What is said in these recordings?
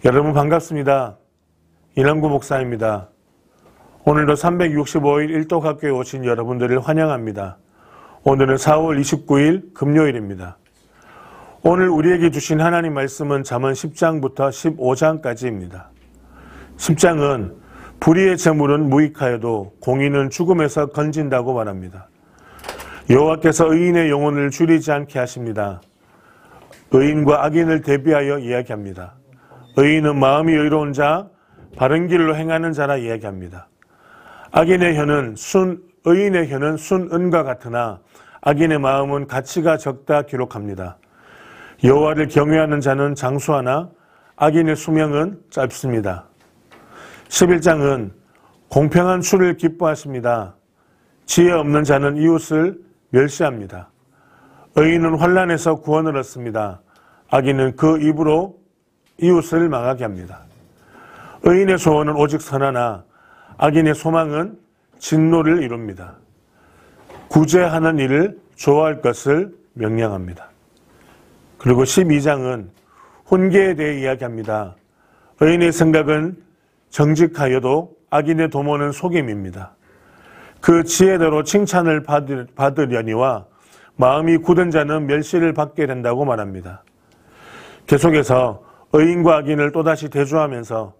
여러분 반갑습니다. 이남구 목사입니다. 오늘도 365일 일독학교에 오신 여러분들을 환영합니다. 오늘은 4월 29일 금요일입니다. 오늘 우리에게 주신 하나님 말씀은 잠언 10장부터 15장까지입니다. 10장은 불의의 재물은 무익하여도 공의는 죽음에서 건진다고 말합니다. 여호와께서 의인의 영혼을 줄이지 않게 하십니다. 의인과 악인을 대비하여 이야기합니다. 의인은 마음이 의로운 자, 바른 길로 행하는 자라 이야기합니다. 의인의 혀는 순은과 같으나 악인의 마음은 가치가 적다 기록합니다. 여호와를 경외하는 자는 장수하나 악인의 수명은 짧습니다. 11장은 공평한 수를 기뻐하십니다. 지혜 없는 자는 이웃을 멸시합니다. 의인은 환난에서 구원을 얻습니다. 악인은 그 입으로 이웃을 망하게 합니다. 의인의 소원은 오직 선하나 악인의 소망은 진노를 이룹니다. 구제하는 일을 좋아할 것을 명령합니다. 그리고 12장은 훈계에 대해 이야기합니다. 의인의 생각은 정직하여도 악인의 도모는 속임입니다. 그 지혜대로 칭찬을 받으려니와 마음이 굳은 자는 멸시를 받게 된다고 말합니다. 계속해서 의인과 악인을 또다시 대조하면서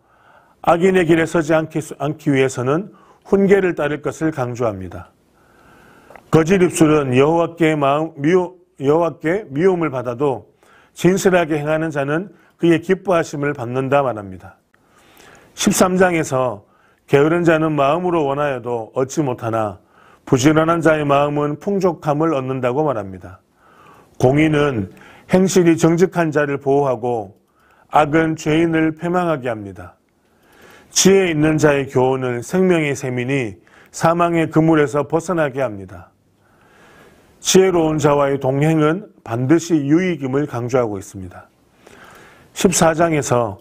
악인의 길에 서지 않기 위해서는 훈계를 따를 것을 강조합니다. 거짓 입술은 여호와께 미움을 받아도 진실하게 행하는 자는 그의 기뻐하심을 받는다 말합니다. 13장에서 게으른 자는 마음으로 원하여도 얻지 못하나 부지런한 자의 마음은 풍족함을 얻는다고 말합니다. 공의는 행실이 정직한 자를 보호하고 악은 죄인을 패망하게 합니다. 지혜 있는 자의 교훈은 생명의 샘이니 사망의 그물에서 벗어나게 합니다. 지혜로운 자와의 동행은 반드시 유익임을 강조하고 있습니다. 14장에서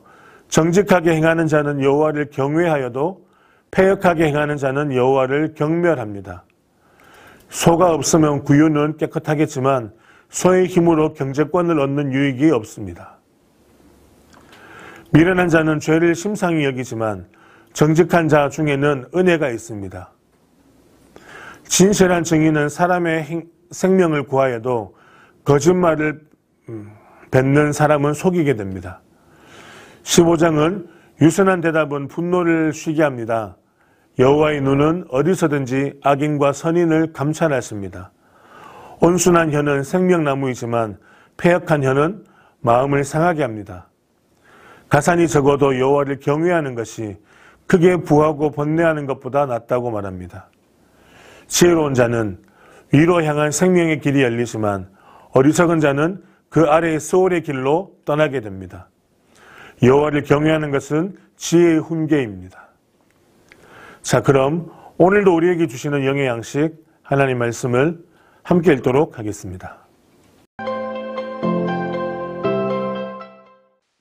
정직하게 행하는 자는 여호와를 경외하여도 패역하게 행하는 자는 여호와를 경멸합니다. 소가 없으면 구유는 깨끗하겠지만 소의 힘으로 경제권을 얻는 유익이 없습니다. 미련한 자는 죄를 심상히 여기지만 정직한 자 중에는 은혜가 있습니다. 진실한 증인은 사람의 생명을 구하여도 거짓말을 뱉는 사람은 속이게 됩니다. 15장은 유순한 대답은 분노를 쉬게 합니다. 여호와의 눈은 어디서든지 악인과 선인을 감찰하십니다. 온순한 혀는 생명나무이지만 패역한 혀는 마음을 상하게 합니다. 가산이 적어도 여호와를 경외하는 것이 크게 부하고 번뇌하는 것보다 낫다고 말합니다. 지혜로운 자는 위로 향한 생명의 길이 열리지만 어리석은 자는 그 아래의 스올의 길로 떠나게 됩니다. 여호와를 경외하는 것은 지혜의 훈계입니다. 자, 그럼 오늘도 우리에게 주시는 영의 양식 하나님 말씀을 함께 읽도록 하겠습니다.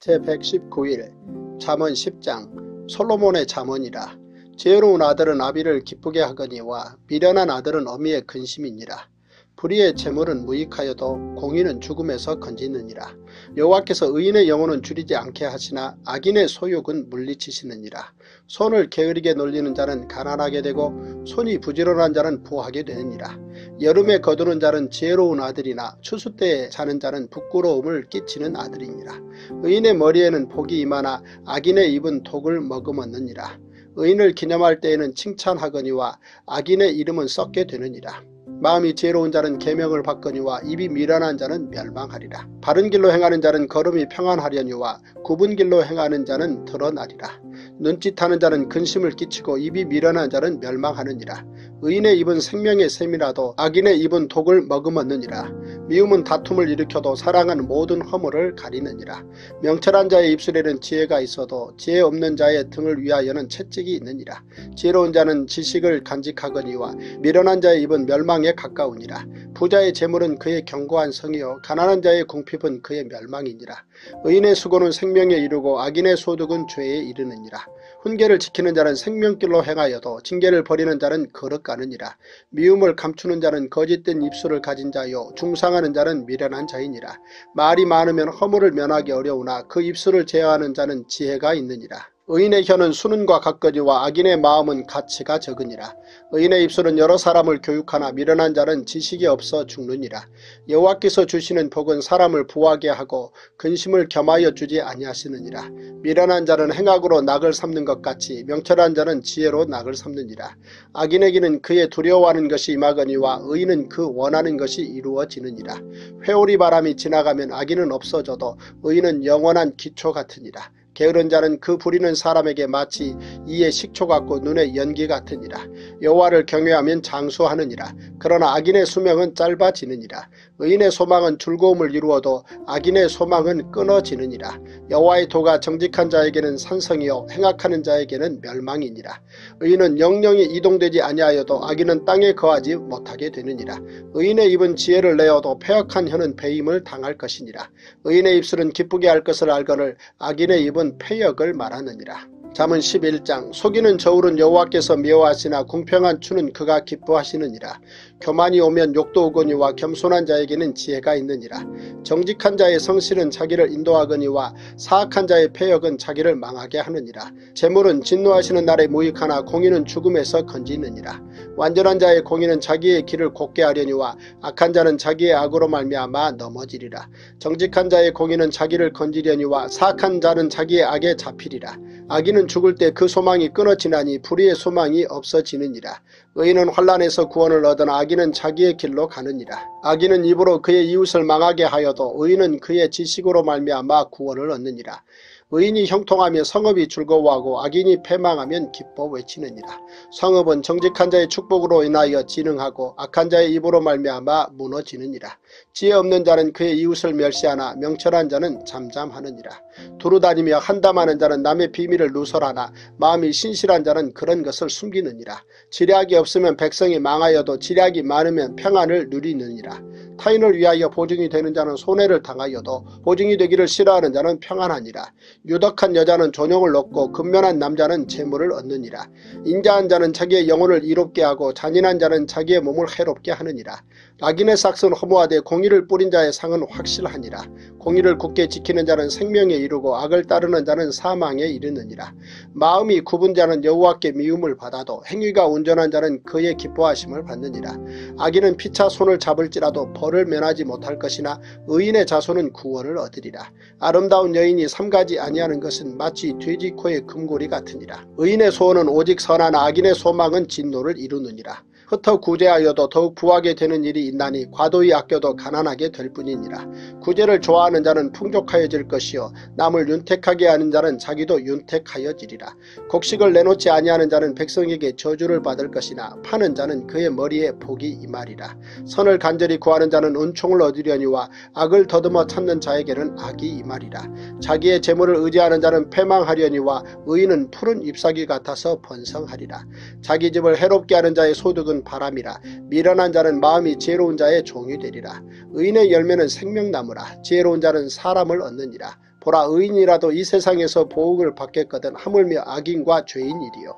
제119일 잠언 10장 솔로몬의 잠언이라. 지혜로운 아들은 아비를 기쁘게 하거니와 미련한 아들은 어미의 근심이니라. 불의의 재물은 무익하여도 공의는 죽음에서 건지느니라. 여호와께서 의인의 영혼은 줄이지 않게 하시나 악인의 소욕은 물리치시느니라. 손을 게으르게 놀리는 자는 가난하게 되고 손이 부지런한 자는 부하게 되느니라. 여름에 거두는 자는 지혜로운 아들이나 추수 때에 자는 자는 부끄러움을 끼치는 아들이니라. 의인의 머리에는 복이 임하나 악인의 입은 독을 머금었느니라. 의인을 기념할 때에는 칭찬하거니와 악인의 이름은 썩게 되느니라. 마음이 지혜로운 자는 계명을 받거니와 입이 미련한 자는 멸망하리라. 바른 길로 행하는 자는 걸음이 평안하려니와 굽은 길로 행하는 자는 드러나리라. 눈짓하는 자는 근심을 끼치고 입이 미련한 자는 멸망하느니라. 의인의 입은 생명의 샘이라도 악인의 입은 독을 머금었느니라. 미움은 다툼을 일으켜도 사랑은 모든 허물을 가리느니라. 명철한 자의 입술에는 지혜가 있어도 지혜 없는 자의 등을 위하여는 채찍이 있느니라. 지혜로운 자는 지식을 간직하거니와 미련한 자의 입은 멸망에 가까우니라. 부자의 재물은 그의 견고한 성이요 가난한 자의 궁핍은 그의 멸망이니라. 의인의 수고는 생명에 이르고 악인의 소득은 죄에 이르느니라. 훈계를 지키는 자는 생명길로 행하여도 징계를 버리는 자는 거룩가느니라. 미움을 감추는 자는 거짓된 입술을 가진 자요 중상하는 자는 미련한 자이니라. 말이 많으면 허물을 면하기 어려우나 그 입술을 제어하는 자는 지혜가 있느니라. 의인의 혀는 수는과 같거니와 악인의 마음은 가치가 적으니라. 의인의 입술은 여러 사람을 교육하나 미련한 자는 지식이 없어 죽느니라. 여호와께서 주시는 복은 사람을 부하게 하고 근심을 겸하여 주지 아니하시느니라. 미련한 자는 행악으로 낙을 삼는 것 같이 명철한 자는 지혜로 낙을 삼느니라. 악인에게는 그의 두려워하는 것이 임하거니와 의인은 그 원하는 것이 이루어지느니라. 회오리 바람이 지나가면 악인은 없어져도 의인은 영원한 기초 같으니라. 게으른 자는 그 부리는 사람에게 마치 이에 식초 같고 눈에 연기 같으니라. 여호와를 경외하면 장수하느니라. 그러나 악인의 수명은 짧아지느니라. 의인의 소망은 즐거움을 이루어도 악인의 소망은 끊어지느니라. 여호와의 도가 정직한 자에게는 산성이요 행악하는 자에게는 멸망이니라. 의인은 영영이 이동되지 아니하여도 악인은 땅에 거하지 못하게 되느니라. 의인의 입은 지혜를 내어도 패역한 혀는 배임을 당할 것이니라. 의인의 입술은 기쁘게 할 것을 알거늘 악인의 입은 패역을 말하느니라. 잠언 11장 속이는 저울은 여호와께서 미워하시나 궁평한 추는 그가 기뻐하시느니라. 교만이 오면 욕도 오거니와 겸손한 자에게는 지혜가 있느니라. 정직한 자의 성실은 자기를 인도하거니와 사악한 자의 패역은 자기를 망하게 하느니라. 재물은 진노하시는 날에 무익하나 공의는 죽음에서 건지느니라. 완전한 자의 공의는 자기의 길을 곧게 하려니와 악한 자는 자기의 악으로 말미암아 넘어지리라. 정직한 자의 공의는 자기를 건지려니와 사악한 자는 자기의 악에 잡히리라. 악인은 죽을 때 그 소망이 끊어지나니 불의의 소망이 없어지느니라. 의인은 환난에서 구원을 얻으나 악인은 자기의 길로 가느니라. 악인은 입으로 그의 이웃을 망하게 하여도 의인은 그의 지식으로 말미암아 구원을 얻느니라. 의인이 형통하며 성읍이 즐거워하고 악인이 패망하면 기뻐 외치느니라. 성읍은 정직한 자의 축복으로 인하여 진흥하고 악한 자의 입으로 말미암아 무너지느니라. 지혜 없는 자는 그의 이웃을 멸시하나 명철한 자는 잠잠하느니라. 두루다니며 한담하는 자는 남의 비밀을 누설하나 마음이 신실한 자는 그런 것을 숨기느니라. 지략이 없으면 백성이 망하여도 지략이 많으면 평안을 누리느니라. 타인을 위하여 보증이 되는 자는 손해를 당하여도 보증이 되기를 싫어하는 자는 평안하니라. 유덕한 여자는 존용을 얻고 근면한 남자는 재물을 얻느니라. 인자한 자는 자기의 영혼을 이롭게 하고 잔인한 자는 자기의 몸을 해롭게 하느니라. 악인의 삭은 허무하되 공의를 뿌린 자의 상은 확실하니라. 공의를 굳게 지키는 자는 생명에 이르고 악을 따르는 자는 사망에 이르느니라. 마음이 굽은 자는 여호와께 미움을 받아도 행위가 온전한 자는 그의 기뻐하심을 받느니라. 악인은 피차 손을 잡을지라도 벌을 면하지 못할 것이나 의인의 자손은 구원을 얻으리라. 아름다운 여인이 삼가지 아니하는 것은 마치 돼지 코의 금고리 같으니라. 의인의 소원은 오직 선하나 악인의 소망은 진노를 이루느니라. 흩어 구제하여도 더욱 부하게 되는 일이 있나니 과도히 아껴도 가난하게 될 뿐이니라. 구제를 좋아하는 자는 풍족하여질 것이요 남을 윤택하게 하는 자는 자기도 윤택하여지리라. 곡식을 내놓지 아니하는 자는 백성에게 저주를 받을 것이나 파는 자는 그의 머리에 복이 임하리라. 선을 간절히 구하는 자는 은총을 얻으려니와 악을 더듬어 찾는 자에게는 악이 임하리라. 자기의 재물을 의지하는 자는 패망하려니와 의인은 푸른 잎사귀 같아서 번성하리라. 자기 집을 해롭게 하는 자의 소득은 바람이라. 미련한 자는 마음이 지혜로운 자의 종이 되리라. 의인의 열매는 생명나무라. 지혜로운 자는 사람을 얻느니라. 보라, 의인이라도 이 세상에서 보응을 받겠거든 하물며 악인과 죄인이리요.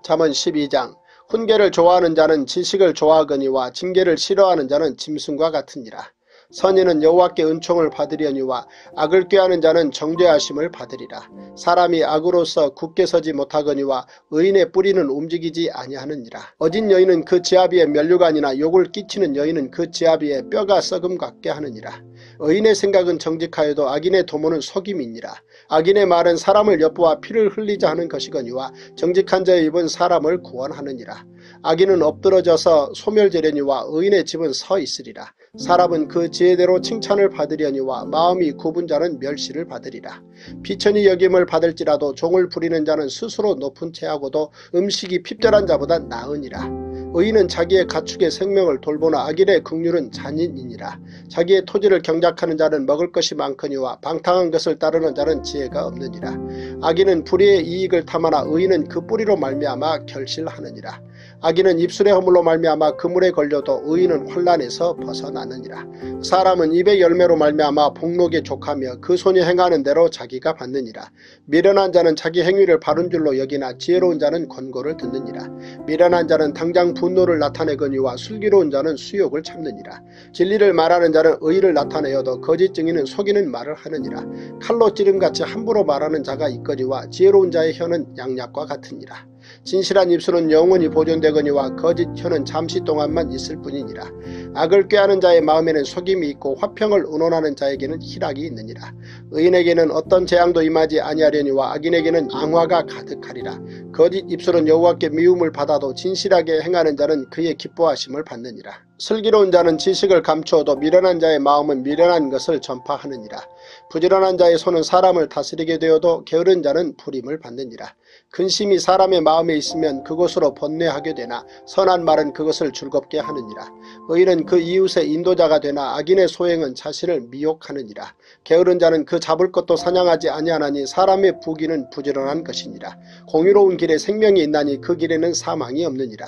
잠언 12장 훈계를 좋아하는 자는 지식을 좋아하거니와 징계를 싫어하는 자는 짐승과 같으니라. 선인은 여호와께 은총을 받으려니와 악을 꾀하는 자는 정죄하심을 받으리라. 사람이 악으로서 굳게 서지 못하거니와 의인의 뿌리는 움직이지 아니하느니라. 어진 여인은 그 지아비의 면류관이나 욕을 끼치는 여인은 그 지아비의 뼈가 썩음 같게 하느니라. 의인의 생각은 정직하여도 악인의 도모는 속임이니라. 악인의 말은 사람을 엿보아 피를 흘리자 하는 것이거니와 정직한 자의 입은 사람을 구원하느니라. 악인은 엎드러져서 소멸되려니와 의인의 집은 서 있으리라. 사람은 그 지혜대로 칭찬을 받으려니와 마음이 굽은 자는 멸시를 받으리라. 비천히 여김을 받을지라도 종을 부리는 자는 스스로 높은 채하고도 음식이 핍절한 자보다 나으니라. 의인은 자기의 가축의 생명을 돌보나 악인의 긍휼은 잔인이니라. 자기의 토지를 경작하는 자는 먹을 것이 많거니와 방탕한 것을 따르는 자는 지혜가 없느니라. 악인은 불의의 이익을 탐하나 의인은 그 뿌리로 말미암아 결실하느니라. 악인은 입술의 허물로 말미암아 그물에 걸려도 의인은 환난에서 벗어나느니라. 사람은 입의 열매로 말미암아 복록에 족하며 그 손이 행하는 대로 자기가 받느니라. 미련한 자는 자기 행위를 바른 줄로 여기나 지혜로운 자는 권고를 듣느니라. 미련한 자는 당장 분노를 나타내거니와 슬기로운 자는 수욕을 참느니라. 진리를 말하는 자는 의의를 나타내어도 거짓 증인은 속이는 말을 하느니라. 칼로 찌름같이 함부로 말하는 자가 있거니와 지혜로운 자의 혀는 양약과 같으니라. 진실한 입술은 영원히 보존되거니와 거짓 혀는 잠시 동안만 있을 뿐이니라. 악을 꾀하는 자의 마음에는 속임이 있고 화평을 의논하는 자에게는 희락이 있느니라. 의인에게는 어떤 재앙도 임하지 아니하려니와 악인에게는 앙화가 가득하리라. 거짓 입술은 여호와께 미움을 받아도 진실하게 행하는 자는 그의 기뻐하심을 받느니라. 슬기로운 자는 지식을 감추어도 미련한 자의 마음은 미련한 것을 전파하느니라. 부지런한 자의 손은 사람을 다스리게 되어도 게으른 자는 불임을 받느니라. 근심이 사람의 마음에 있으면 그것으로 번뇌하게 되나 선한 말은 그것을 즐겁게 하느니라. 의인은 그 이웃의 인도자가 되나 악인의 소행은 자신을 미혹하느니라. 게으른 자는 그 잡을 것도 사냥하지 아니하나니 사람의 부귀는 부지런한 것이니라. 공의로운 길에 생명이 있나니 그 길에는 사망이 없느니라.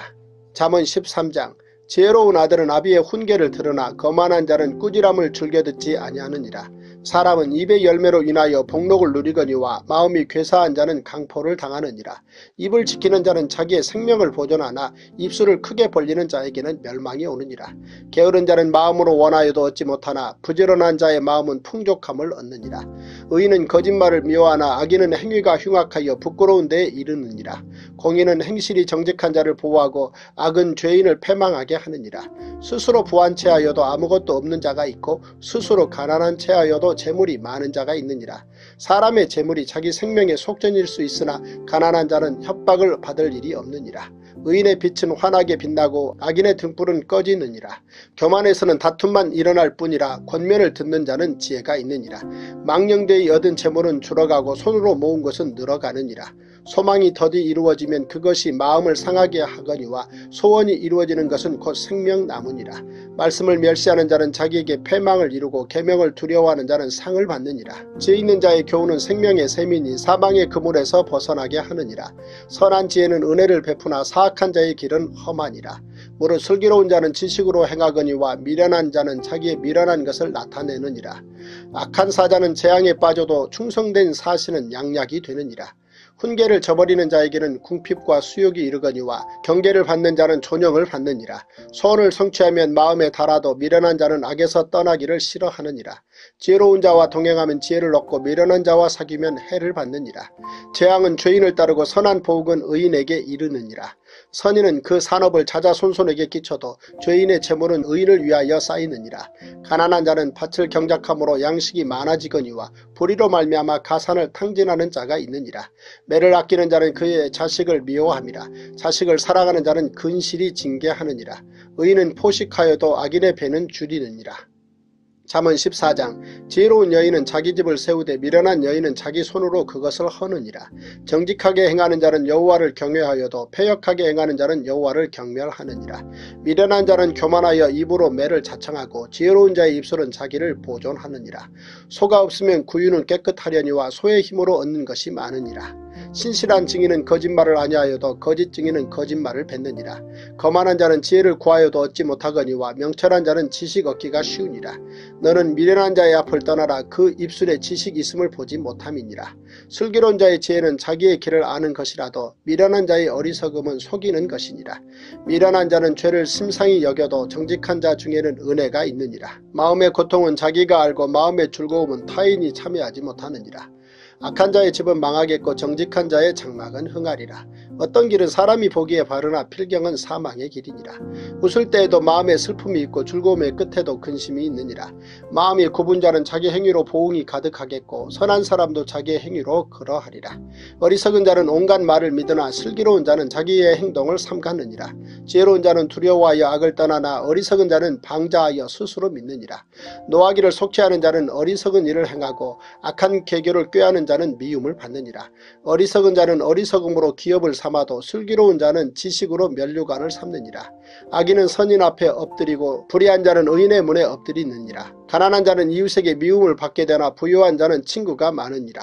잠언 13장. 지혜로운 아들은 아비의 훈계를 들으나 거만한 자는 꾸지람을 즐겨 듣지 아니하느니라. 사람은 입의 열매로 인하여 복록을 누리거니와 마음이 괴사한 자는 강포를 당하느니라. 입을 지키는 자는 자기의 생명을 보존하나 입술을 크게 벌리는 자에게는 멸망이 오느니라. 게으른 자는 마음으로 원하여도 얻지 못하나 부지런한 자의 마음은 풍족함을 얻느니라. 의인은 거짓말을 미워하나 악인은 행위가 흉악하여 부끄러운 데에 이르느니라. 공의는 행실이 정직한 자를 보호하고 악은 죄인을 패망하게 하느니라. 스스로 부한 채하여도 아무것도 없는 자가 있고 스스로 가난한 채하여도 재물이 많은 자가 있느니라. 사람의 재물이 자기 생명의 속전일 수 있으나 가난한 자는 협박을 받을 일이 없느니라. 의인의 빛은 환하게 빛나고 악인의 등불은 꺼지느니라. 교만에서는 다툼만 일어날 뿐이라 권면을 듣는 자는 지혜가 있느니라. 망령되이 얻은 재물은 줄어가고 손으로 모은 것은 늘어가느니라. 소망이 더디 이루어지면 그것이 마음을 상하게 하거니와 소원이 이루어지는 것은 곧 생명나무니라. 말씀을 멸시하는 자는 자기에게 패망을 이루고 계명을 두려워하는 자는 상을 받느니라. 지혜 있는 자의 교훈은 생명의 셈이니 사망의 그물에서 벗어나게 하느니라. 선한 지혜는 은혜를 베푸나 사악한 자의 길은 험하니라. 무릇 슬기로운 자는 지식으로 행하거니와 미련한 자는 자기의 미련한 것을 나타내느니라. 악한 사자는 재앙에 빠져도 충성된 사신은 양약이 되느니라. 훈계를 저버리는 자에게는 궁핍과 수욕이 이르거니와 경계를 받는 자는 존영을 받느니라. 소원을 성취하면 마음에 달아도 미련한 자는 악에서 떠나기를 싫어하느니라. 지혜로운 자와 동행하면 지혜를 얻고 미련한 자와 사귀면 해를 받느니라. 재앙은 죄인을 따르고 선한 보응은 의인에게 이르느니라. 선인은 그 산업을 자자손손에게 끼쳐도 죄인의 재물은 의인을 위하여 쌓이느니라. 가난한 자는 밭을 경작함으로 양식이 많아지거니와 불의로 말미암아 가산을 탕진하는 자가 있느니라. 매를 아끼는 자는 그의 자식을 미워함이라. 자식을 사랑하는 자는 근실이 징계하느니라. 의인은 포식하여도 악인의 배는 줄이느니라. 잠언 14장. 지혜로운 여인은 자기 집을 세우되 미련한 여인은 자기 손으로 그것을 허느니라. 정직하게 행하는 자는 여호와를 경외하여도 패역하게 행하는 자는 여호와를 경멸하느니라. 미련한 자는 교만하여 입으로 매를 자청하고 지혜로운 자의 입술은 자기를 보존하느니라. 소가 없으면 구유는 깨끗하려니와 소의 힘으로 얻는 것이 많으니라. 신실한 증인은 거짓말을 아니하여도 거짓 증인은 거짓말을 뱉느니라. 거만한 자는 지혜를 구하여도 얻지 못하거니와 명철한 자는 지식 얻기가 쉬우니라. 너는 미련한 자의 앞을 떠나라. 그 입술에 지식 있음을 보지 못함이니라. 슬기로운 자의 지혜는 자기의 길을 아는 것이라도 미련한 자의 어리석음은 속이는 것이니라. 미련한 자는 죄를 심상히 여겨도 정직한 자 중에는 은혜가 있느니라. 마음의 고통은 자기가 알고 마음의 즐거움은 타인이 참여하지 못하느니라. 악한 자의 집은 망하겠고 정직한 자의 장막은 흥하리라. 어떤 길은 사람이 보기에 바르나 필경은 사망의 길이니라. 웃을 때에도 마음에 슬픔이 있고 즐거움의 끝에도 근심이 있느니라. 마음이 굽은 자는 자기 행위로 보응이 가득하겠고 선한 사람도 자기의 행위로 그러하리라. 어리석은 자는 온갖 말을 믿으나 슬기로운 자는 자기의 행동을 삼가느니라. 지혜로운 자는 두려워하여 악을 떠나나 어리석은 자는 방자하여 스스로 믿느니라. 노하기를 속죄하는 자는 어리석은 일을 행하고 악한 계교를 꾀하는 자는 미움을 받느니라. 어리석은 자는 어리석음으로 기업을 삼아도 슬기로운 자는 지식으로 면류관을 삼느니라. 악인은 선인 앞에 엎드리고 불의한 자는 의인의 문에 엎드리느니라. 가난한 자는 이웃에게 미움을 받게 되나 부유한 자는 친구가 많으니라.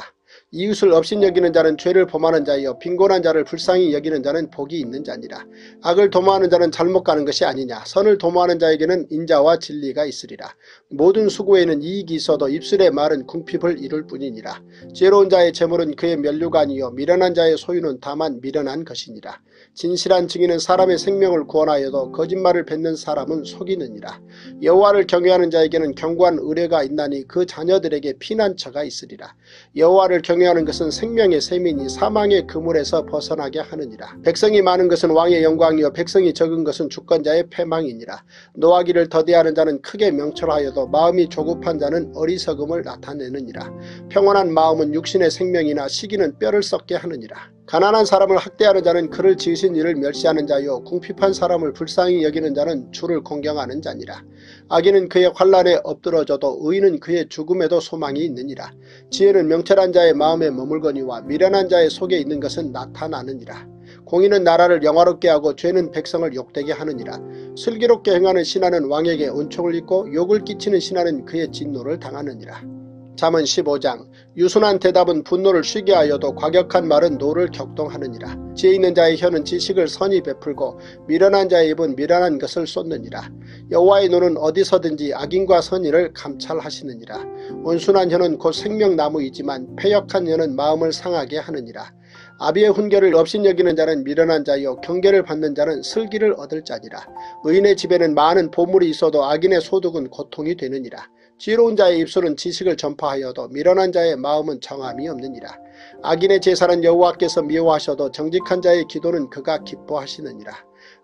이웃을 업신여기는 자는 죄를 범하는 자이요 빈곤한 자를 불쌍히 여기는 자는 복이 있는 자니라. 악을 도모하는 자는 잘못 가는 것이 아니냐. 선을 도모하는 자에게는 인자와 진리가 있으리라. 모든 수고에는 이익이 있어도 입술의 말은 궁핍을 이룰 뿐이니라. 지혜로운 자의 재물은 그의 면류가 아니요 미련한 자의 소유는 다만 미련한 것이니라. 진실한 증인은 사람의 생명을 구원하여도 거짓말을 뱉는 사람은 속이느니라. 여호와를 경외하는 자에게는 견고한 의뢰가 있나니 그 자녀들에게 피난처가 있으리라. 여호와를 경외하는 것은 생명의 셈이니 사망의 그물에서 벗어나게 하느니라. 백성이 많은 것은 왕의 영광이요 백성이 적은 것은 주권자의 패망이니라. 노하기를 더디하는 자는 크게 명철하여도 마음이 조급한 자는 어리석음을 나타내느니라. 평온한 마음은 육신의 생명이나 시기는 뼈를 썩게 하느니라. 가난한 사람을 학대하는 자는 그를 지으신 이를 멸시하는 자요 궁핍한 사람을 불쌍히 여기는 자는 주를 공경하는 자니라. 악인은 그의 환난에 엎드러져도 의인은 그의 죽음에도 소망이 있느니라. 지혜는 명철한 자의 마음에 머물거니와 미련한 자의 속에 있는 것은 나타나느니라. 공의는 나라를 영화롭게 하고 죄는 백성을 욕되게 하느니라. 슬기롭게 행하는 신하는 왕에게 은총을 입고 욕을 끼치는 신하는 그의 진노를 당하느니라. 잠언 15장. 유순한 대답은 분노를 쉬게 하여도 과격한 말은 노를 격동하느니라. 지혜 있는 자의 혀는 지식을 선히 베풀고 미련한 자의 입은 미련한 것을 쏟느니라. 여호와의 눈은 어디서든지 악인과 선의를 감찰하시느니라. 온순한 혀는 곧 생명나무이지만 패역한 혀는 마음을 상하게 하느니라. 아비의 훈계를 업신여기는 자는 미련한 자요 경계를 받는 자는 슬기를 얻을 자니라. 의인의 집에는 많은 보물이 있어도 악인의 소득은 고통이 되느니라. 지혜로운 자의 입술은 지식을 전파하여도 미련한 자의 마음은 정함이 없느니라. 악인의 제사는 여호와께서 미워하셔도 정직한 자의 기도는 그가 기뻐하시느니라.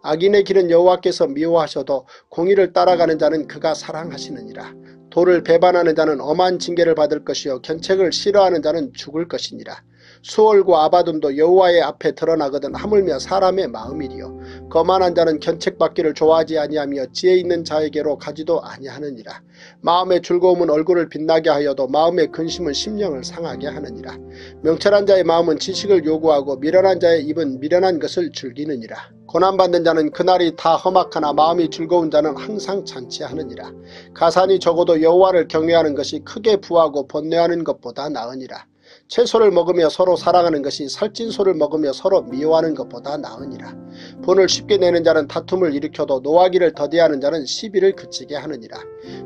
악인의 길은 여호와께서 미워하셔도 공의를 따라가는 자는 그가 사랑하시느니라. 도를 배반하는 자는 엄한 징계를 받을 것이요 견책을 싫어하는 자는 죽을 것이니라. 수월과 아바돈도 여호와의 앞에 드러나거든 하물며 사람의 마음이리요. 거만한 자는 견책받기를 좋아하지 아니하며 지혜 있는 자에게로 가지도 아니하느니라. 마음의 즐거움은 얼굴을 빛나게 하여도 마음의 근심은 심령을 상하게 하느니라. 명철한 자의 마음은 지식을 요구하고 미련한 자의 입은 미련한 것을 즐기느니라. 고난받는 자는 그날이 다 험악하나 마음이 즐거운 자는 항상 잔치하느니라. 가산이 적어도 여호와를 경외하는 것이 크게 부하고 번뇌하는 것보다 나으니라. 채소를 먹으며 서로 사랑하는 것이 살찐 소를 먹으며 서로 미워하는 것보다 나으니라. 본을 쉽게 내는 자는 다툼을 일으켜도 노하기를 더디하는 자는 시비를 그치게 하느니라.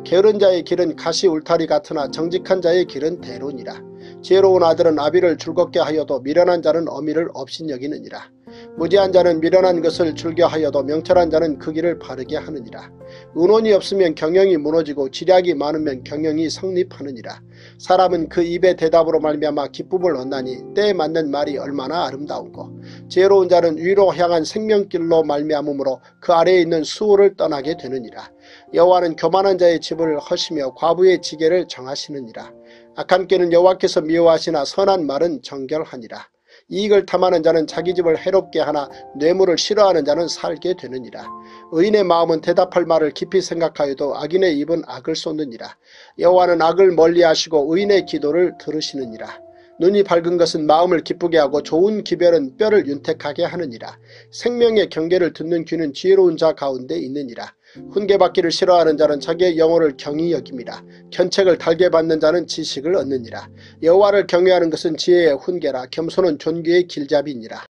게으른 자의 길은 가시 울타리 같으나 정직한 자의 길은 대로니라. 지혜로운 아들은 아비를 즐겁게 하여도 미련한 자는 어미를 업신여기느니라. 무지한 자는 미련한 것을 즐겨하여도 명철한 자는 그 길을 바르게 하느니라. 의논이 없으면 경영이 무너지고 지략이 많으면 경영이 성립하느니라. 사람은 그 입의 대답으로 말미암아 기쁨을 얻나니 때에 맞는 말이 얼마나 아름다운고. 지혜로운 자는 위로 향한 생명길로 말미암으므로 그 아래에 있는 수호를 떠나게 되느니라. 여호와는 교만한 자의 집을 허시며 과부의 지게를 정하시느니라. 악한 꾀는 여호와께서 미워하시나 선한 말은 정결하니라. 이익을 탐하는 자는 자기 집을 해롭게 하나 뇌물을 싫어하는 자는 살게 되느니라. 의인의 마음은 대답할 말을 깊이 생각하여도 악인의 입은 악을 쏟느니라. 여호와는 악을 멀리하시고 의인의 기도를 들으시느니라. 눈이 밝은 것은 마음을 기쁘게 하고 좋은 기별은 뼈를 윤택하게 하느니라. 생명의 경계를 듣는 귀는 지혜로운 자 가운데 있느니라. 훈계받기를 싫어하는 자는 자기의 영혼을 경히 여김이라. 견책을 달게 받는 자는 지식을 얻느니라. 여호와를 경외하는 것은 지혜의 훈계라. 겸손은 존귀의 길잡이니라.